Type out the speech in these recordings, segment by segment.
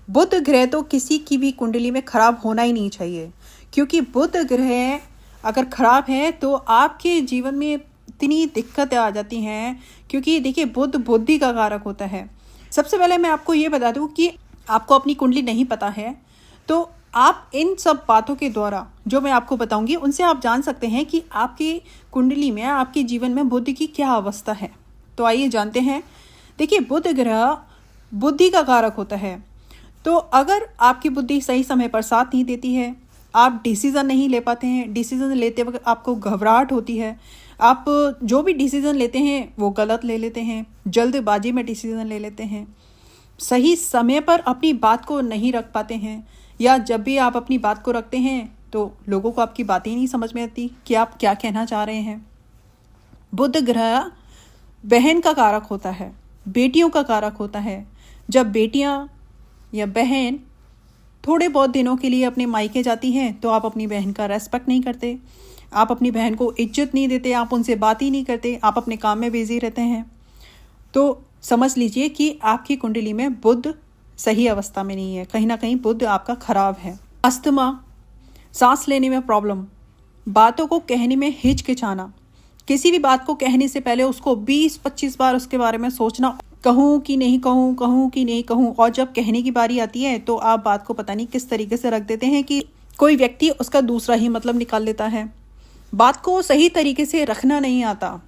बुध ग्रह तो किसी की भी कुंडली में खराब होना ही नहीं चाहिए, क्योंकि बुध ग्रह अगर खराब है तो आपके जीवन में इतनी दिक्कतें आ जाती हैं। क्योंकि देखिए, बुध बुद्धि का कारक होता है। सबसे पहले मैं आपको ये बता दूं कि आपको अपनी कुंडली नहीं पता है, तो आप इन सब बातों के द्वारा जो मैं आपको बताऊंगी उनसे आप जान सकते हैं कि आपकी कुंडली में, आपके जीवन में बुध की क्या अवस्था है। तो आइए जानते हैं। देखिए, बुध ग्रह बुद्धि का कारक होता है। तो अगर आपकी बुद्धि सही समय पर साथ नहीं देती है, आप डिसीज़न नहीं ले पाते हैं, डिसीज़न लेते वक्त आपको घबराहट होती है, आप जो भी डिसीज़न लेते हैं वो गलत ले लेते हैं, जल्दबाजी में डिसीज़न ले लेते हैं, सही समय पर अपनी बात को नहीं रख पाते हैं, या जब भी आप अपनी बात को रखते हैं तो लोगों को आपकी बातें ही नहीं समझ में आती कि आप क्या कहना चाह रहे हैं। बुध ग्रह बहन का कारक होता है, बेटियों का कारक होता है। जब बेटियां या बहन थोड़े बहुत दिनों के लिए अपने मायके जाती हैं तो आप अपनी बहन का रेस्पेक्ट नहीं करते, आप अपनी बहन को इज्जत नहीं देते, आप उनसे बात ही नहीं करते, आप अपने काम में बिजी रहते हैं। तो समझ लीजिए कि आपकी कुंडली में बुध सही अवस्था में नहीं है, कहीं ना कहीं बुध आपका खराब है। अस्थमा, सांस लेने में प्रॉब्लम, बातों को कहने में हिचकिचाना, किसी भी बात को कहने से पहले उसको 20-25 बार उसके बारे में सोचना, कहूँ कि नहीं कहूँ, कहूँ कि नहीं कहूँ, और जब कहने की बारी आती है तो आप बात को पता नहीं किस तरीके से रख देते हैं कि कोई व्यक्ति उसका दूसरा ही मतलब निकाल लेता है। बात को सही तरीके से रखना नहीं आता।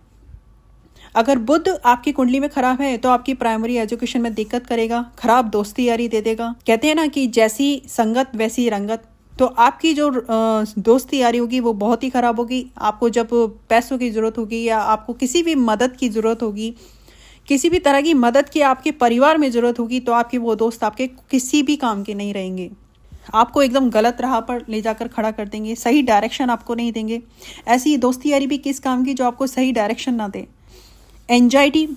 अगर बुध आपकी कुंडली में खराब है तो आपकी प्राइमरी एजुकेशन में दिक्कत करेगा, खराब दोस्ती यारी दे देगा। कहते हैं ना कि जैसी संगत वैसी रंगत। तो आपकी जो दोस्ती यारी होगी वो बहुत ही खराब होगी। आपको जब पैसों की ज़रूरत होगी या आपको किसी भी मदद की ज़रूरत होगी, किसी भी तरह की मदद की आपके परिवार में ज़रूरत होगी, तो आपके वो दोस्त आपके किसी भी काम के नहीं रहेंगे। आपको एकदम गलत राह पर ले जाकर खड़ा कर देंगे, सही डायरेक्शन आपको नहीं देंगे। ऐसी दोस्ती यारी भी किस काम की जो आपको सही डायरेक्शन ना दे। एंजाइटी,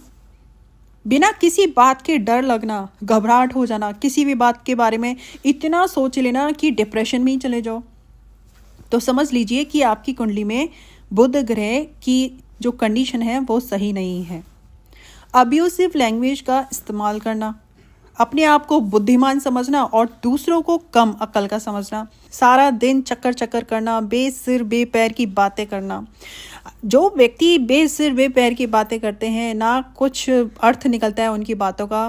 बिना किसी बात के डर लगना, घबराहट हो जाना, किसी भी बात के बारे में इतना सोच लेना कि डिप्रेशन में ही चले जाओ। तो समझ लीजिए कि आपकी कुंडली में बुध ग्रह की जो कंडीशन है वो सही नहीं है। अब्यूसिव लैंग्वेज का इस्तेमाल करना, अपने आप को बुद्धिमान समझना और दूसरों को कम अक्ल का समझना, सारा दिन चक्कर चक्कर करना, बेसिर बेपैर की बातें करना। जो व्यक्ति बेसिर बेपैर की बातें करते हैं, ना कुछ अर्थ निकलता है उनकी बातों का,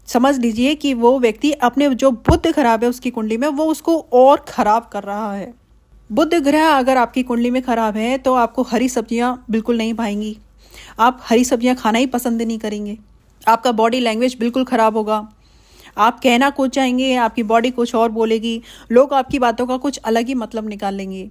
समझ लीजिए कि वो व्यक्ति अपने जो बुध खराब है उसकी कुंडली में, वो उसको और खराब कर रहा है। बुध ग्रह अगर आपकी कुंडली में खराब है तो आपको हरी सब्जियां बिल्कुल नहीं भाएंगी, आप हरी सब्जियां खाना ही पसंद नहीं करेंगे, आपका बॉडी लैंग्वेज बिल्कुल ख़राब होगा, आप कहना कुछ चाहेंगे, आपकी बॉडी कुछ और बोलेगी, लोग आपकी बातों का कुछ अलग ही मतलब निकाल लेंगे।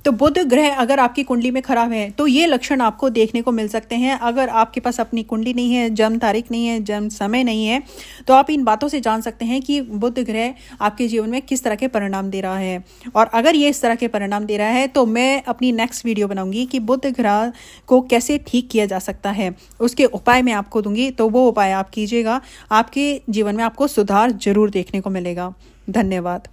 तो बुध ग्रह अगर आपकी कुंडली में खराब है तो ये लक्षण आपको देखने को मिल सकते हैं। अगर आपके पास अपनी कुंडली नहीं है, जन्म तारीख नहीं है, जन्म समय नहीं है, तो आप इन बातों से जान सकते हैं कि बुध ग्रह आपके जीवन में किस तरह के परिणाम दे रहा है। और अगर ये इस तरह के परिणाम दे रहा है तो मैं अपनी नेक्स्ट वीडियो बनाऊंगी कि बुध ग्रह को कैसे ठीक किया जा सकता है, उसके उपाय मैं आपको दूंगी। तो वो उपाय आप कीजिएगा, आपके जीवन में आपको सुधार जरूर देखने को मिलेगा। धन्यवाद।